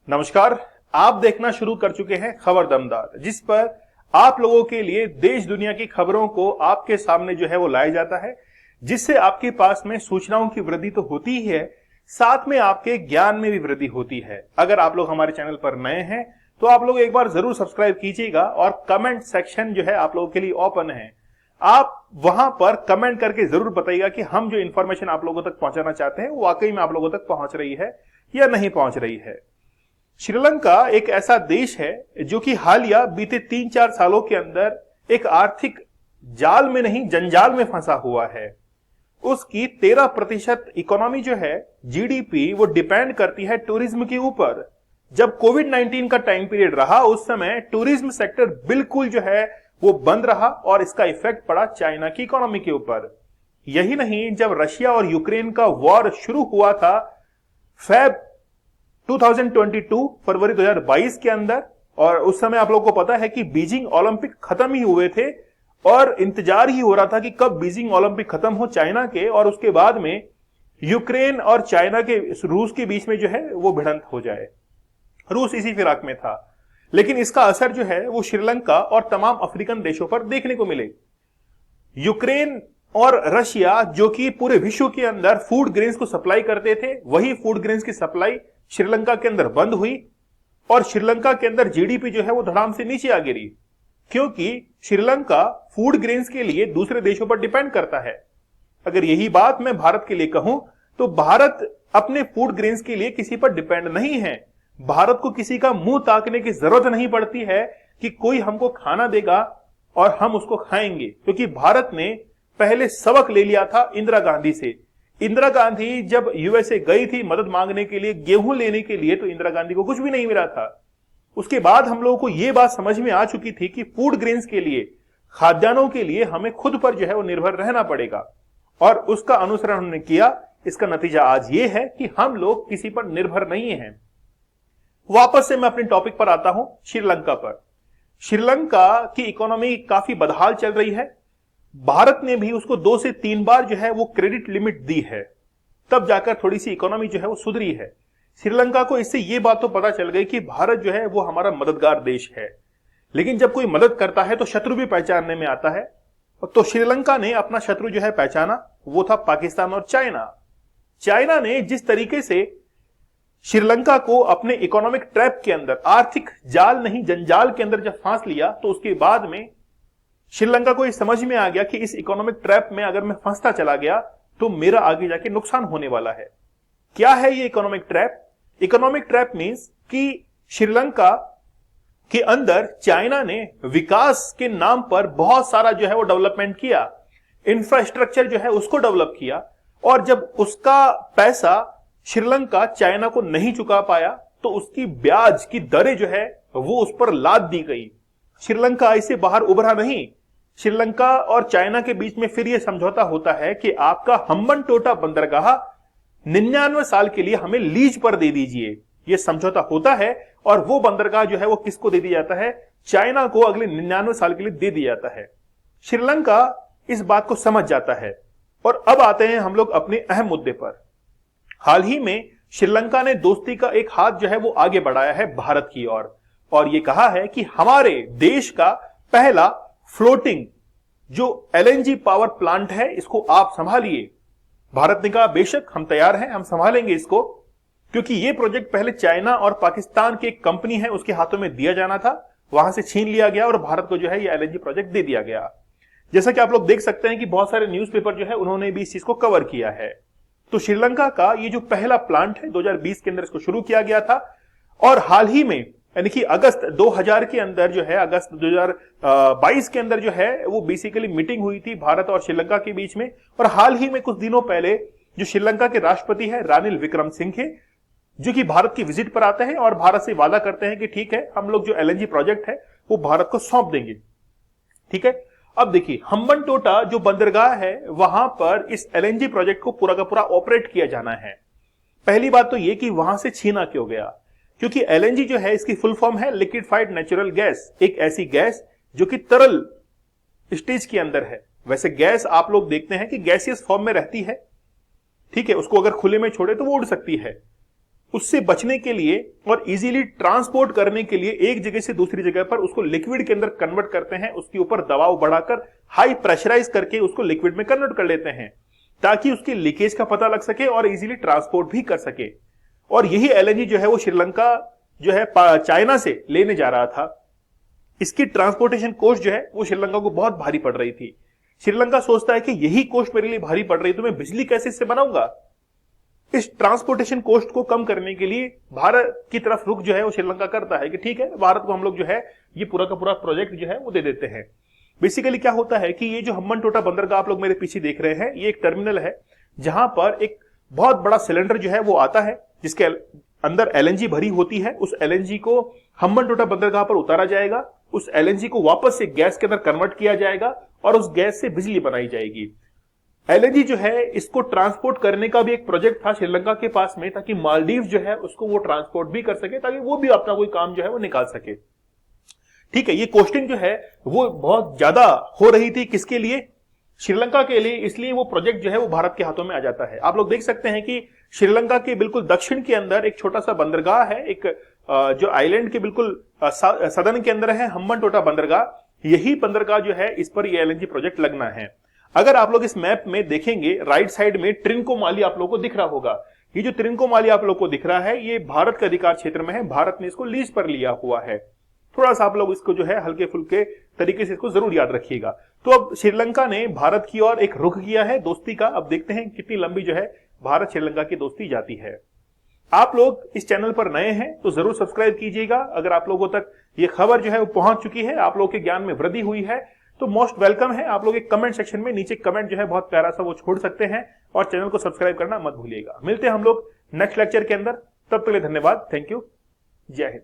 नमस्कार। आप देखना शुरू कर चुके हैं खबर दमदार, जिस पर आप लोगों के लिए देश दुनिया की खबरों को आपके सामने जो है वो लाया जाता है, जिससे आपके पास में सूचनाओं की वृद्धि तो होती ही है, साथ में आपके ज्ञान में भी वृद्धि होती है। अगर आप लोग हमारे चैनल पर नए हैं तो आप लोग एक बार जरूर सब्सक्राइब कीजिएगा और कमेंट सेक्शन जो है आप लोगों के लिए ओपन है। आप वहां पर कमेंट करके जरूर बताइएगा कि हम जो इन्फॉर्मेशन आप लोगों तक पहुंचाना चाहते हैं वो वाकई में आप लोगों तक पहुंच रही है या नहीं पहुंच रही है। श्रीलंका एक ऐसा देश है जो कि हालिया बीते 3-4 सालों के अंदर एक आर्थिक जाल में नहीं जंजाल में फंसा हुआ है। उसकी 13% इकोनॉमी जो है जीडीपी वो डिपेंड करती है टूरिज्म के ऊपर। जब कोविड-19 का टाइम पीरियड रहा उस समय टूरिज्म सेक्टर बिल्कुल जो है वो बंद रहा और इसका इफेक्ट पड़ा चाइना की इकोनॉमी के ऊपर। यही नहीं, जब रशिया और यूक्रेन का वॉर शुरू हुआ था फेब 2022 फरवरी 2022 के अंदर, और उस समय आप लोगों को पता है कि बीजिंग ओलंपिक खत्म ही हुए थे और इंतजार ही हो रहा था कि कब बीजिंग ओलंपिक खत्म हो चाइना के, और उसके बाद में यूक्रेन और चाइना के रूस के बीच में जो है वो भिड़ंत हो जाए। रूस इसी फिराक में था, लेकिन इसका असर जो है वो श्रीलंका और तमाम अफ्रीकन देशों पर देखने को मिले। यूक्रेन और रशिया जो कि पूरे विश्व के अंदर फूड ग्रेन्स को सप्लाई करते थे, वही फूड ग्रेन्स की सप्लाई श्रीलंका के अंदर बंद हुई और श्रीलंका के अंदर जीडीपी जो है वो धड़ाम से नीचे आ गिरी, क्योंकि श्रीलंका फूड ग्रेन्स के लिए दूसरे देशों पर डिपेंड करता है। अगर यही बात मैं भारत के लिए कहूं तो भारत अपने फूड ग्रेन्स के लिए किसी पर डिपेंड नहीं है। भारत को किसी का मुंह ताकने की जरूरत नहीं पड़ती है कि कोई हमको खाना देगा और हम उसको खाएंगे, क्योंकि भारत ने पहले सबक ले लिया था इंदिरा गांधी से। इंदिरा गांधी जब यूएसए गई थी मदद मांगने के लिए, गेहूं लेने के लिए, तो इंदिरा गांधी को कुछ भी नहीं मिला था। उसके बाद हम लोगों को यह बात समझ में आ चुकी थी कि फूड ग्रेन्स के लिए, खाद्यान्नों के लिए हमें खुद पर जो है वो निर्भर रहना पड़ेगा, और उसका अनुसरण हमने किया। इसका नतीजा आज ये है कि हम लोग किसी पर निर्भर नहीं हैं। वापस से मैं अपने टॉपिक पर आता हूं, श्रीलंका पर। श्रीलंका की इकोनॉमी काफी बदहाल चल रही है। भारत ने भी उसको 2 से 3 बार जो है वो क्रेडिट लिमिट दी है, तब जाकर थोड़ी सी इकोनॉमी जो है वो सुधरी है। श्रीलंका को इससे ये बात तो पता चल गई कि भारत जो है वो हमारा मददगार देश है, लेकिन जब कोई मदद करता है तो शत्रु भी पहचानने में आता है। तो श्रीलंका ने अपना शत्रु जो है पहचाना, वो था पाकिस्तान और चाइना। चाइना ने जिस तरीके से श्रीलंका को अपने इकोनॉमिक ट्रैप के अंदर, आर्थिक जाल नहीं जंजाल के अंदर जब फांस लिया, तो उसके बाद में श्रीलंका को यह समझ में आ गया कि इस इकोनॉमिक ट्रैप में अगर मैं फंसता चला गया तो मेरा आगे जाके नुकसान होने वाला है। क्या है ये economic trap? Economic trap means कि श्रीलंका के अंदर चाइना ने विकास के नाम पर बहुत सारा जो है वो डेवलपमेंट किया, इंफ्रास्ट्रक्चर जो है उसको डेवलप किया, और जब उसका पैसा श्रीलंका चाइना को नहीं चुका पाया तो उसकी ब्याज की दरें जो है वो उस पर लाद दी गई। श्रीलंका इससे बाहर उभरा नहीं। श्रीलंका और चाइना के बीच में फिर यह समझौता होता है कि आपका हम्बनटोटा बंदरगाह 99 साल के लिए हमें लीज पर दे दीजिए। यह समझौता होता है और वो बंदरगाह जो है वो किसको दे दिया जाता है? चाइना को अगले 99 साल के लिए दे दिया जाता है। श्रीलंका इस बात को समझ जाता है। और अब आते हैं हम लोग अपने अहम मुद्दे पर। हाल ही में श्रीलंका ने दोस्ती का एक हाथ जो है वो आगे बढ़ाया है भारत की ओर, और ये कहा है कि हमारे देश का पहला फ्लोटिंग जो एलएनजी पावर प्लांट है इसको आप संभालिए। भारत ने कहा बेशक हम तैयार हैं, हम संभालेंगे इसको, क्योंकि ये प्रोजेक्ट पहले चाइना और पाकिस्तान की एक कंपनी है उसके हाथों में दिया जाना था, वहां से छीन लिया गया और भारत को जो है ये एलएनजी प्रोजेक्ट दे दिया गया। जैसा कि आप लोग देख सकते हैं कि बहुत सारे न्यूज़पेपर जो है उन्होंने भी इस चीज को कवर किया है। तो श्रीलंका का ये जो पहला प्लांट है 2020 के अंदर इसको शुरू किया गया था, और हाल ही में यानी कि अगस्त 2000 के अंदर जो है, अगस्त 2022 के अंदर जो है वो बेसिकली मीटिंग हुई थी भारत और श्रीलंका के बीच में। और हाल ही में कुछ दिनों पहले जो श्रीलंका के राष्ट्रपति है रानिल विक्रमसिंघे, जो कि भारत की विजिट पर आते हैं और भारत से वादा करते हैं कि ठीक है हम लोग जो एलएनजी प्रोजेक्ट है वो भारत को सौंप देंगे। ठीक है, अब देखिए हम्बनटोटा जो बंदरगाह है वहां पर इस एलएनजी प्रोजेक्ट को पूरा का पूरा ऑपरेट किया जाना है। पहली बात तो यह कि वहां से छीना क्यों गया, क्योंकि एलएनजी जो है इसकी फुल फॉर्म है लिक्विफाइड नेचुरल गैस, एक ऐसी गैस जो कि तरल स्टेज के अंदर है। वैसे गैस आप लोग देखते हैं कि गैसियस फॉर्म में रहती है, ठीक है, उसको अगर खुले में छोड़े तो वो उड़ सकती है। उससे बचने के लिए और इजीली ट्रांसपोर्ट करने के लिए एक जगह से दूसरी जगह पर उसको लिक्विड के अंदर कन्वर्ट करते हैं, उसके ऊपर दबाव बढ़ाकर हाई प्रेशराइज करके उसको लिक्विड में कन्वर्ट कर लेते हैं ताकि उसकी लीकेज का पता लग सके और इजीली ट्रांसपोर्ट भी कर सके। और यही एलएनजी जो है वो श्रीलंका जो है चाइना से लेने जा रहा था। इसकी ट्रांसपोर्टेशन कॉस्ट जो है वो श्रीलंका को बहुत भारी पड़ रही थी। श्रीलंका सोचता है कि यही कॉस्ट मेरे लिए भारी पड़ रही है तो मैं बिजली कैसे इससे बनाऊंगा। इस ट्रांसपोर्टेशन कॉस्ट को कम करने के लिए भारत की तरफ रुख जो है वो श्रीलंका करता है कि ठीक है, भारत को हम लोग जो है ये पूरा का पूरा प्रोजेक्ट जो है वो दे देते हैं। बेसिकली क्या होता है कि ये जो हम्बनटोटा बंदरगाह आप लोग मेरे पीछे देख रहे हैं, ये एक टर्मिनल है जहां पर एक बहुत बड़ा सिलेंडर जो है वो आता है जिसके अंदर एलएनजी भरी होती है। उस एलएनजी को हम्बनटोटा बंदरगाह पर उतारा जाएगा, उस एलएनजी को वापस से गैस के अंदर कन्वर्ट किया जाएगा और उस गैस से बिजली बनाई जाएगी। एलएनजी जो है इसको ट्रांसपोर्ट करने का भी एक प्रोजेक्ट था श्रीलंका के पास में, ताकि मालदीव जो है उसको वो ट्रांसपोर्ट भी कर सके, ताकि वो भी अपना कोई काम जो है वो निकाल सके। ठीक है, ये कॉस्टिंग जो है वो बहुत ज्यादा हो रही थी, किसके लिए? श्रीलंका के लिए। इसलिए वो प्रोजेक्ट जो है वो भारत के हाथों में आ जाता है। आप लोग देख सकते हैं कि श्रीलंका के बिल्कुल दक्षिण के अंदर एक छोटा सा बंदरगाह है, एक जो आइलैंड के बिल्कुल सदन के अंदर है हम्बनटोटा बंदरगाह। यही बंदरगाह जो है इस पर ये एलएनजी प्रोजेक्ट लगना है। अगर आप लोग इस मैप में देखेंगे राइट साइड में ट्रिंकोमाली आप लोगों को दिख रहा होगा। ये जो ट्रिंकोमाली आप लोग को दिख रहा है ये भारत के अधिकार क्षेत्र में है, भारत ने इसको लीज पर लिया हुआ है। थोड़ा सा आप लोग इसको जो है हल्के फुल्के तरीके से इसको जरूर याद रखिएगा। तो अब श्रीलंका ने भारत की ओर एक रुख किया है दोस्ती का। अब देखते हैं कितनी लंबी जो है भारत श्रीलंका की दोस्ती जाती है। आप लोग इस चैनल पर नए हैं तो जरूर सब्सक्राइब कीजिएगा। अगर आप लोगों तक ये खबर जो है वो पहुंच चुकी है, आप लोगों के ज्ञान में वृद्धि हुई है, तो मोस्ट वेलकम है। आप लोग एक कमेंट सेक्शन में नीचे कमेंट जो है बहुत प्यारा सा वो छोड़ सकते हैं और चैनल को सब्सक्राइब करना मत भूलिएगा। मिलते हैं हम लोग नेक्स्ट लेक्चर के अंदर, तब तक के लिए धन्यवाद। Thank you. जय हिंद।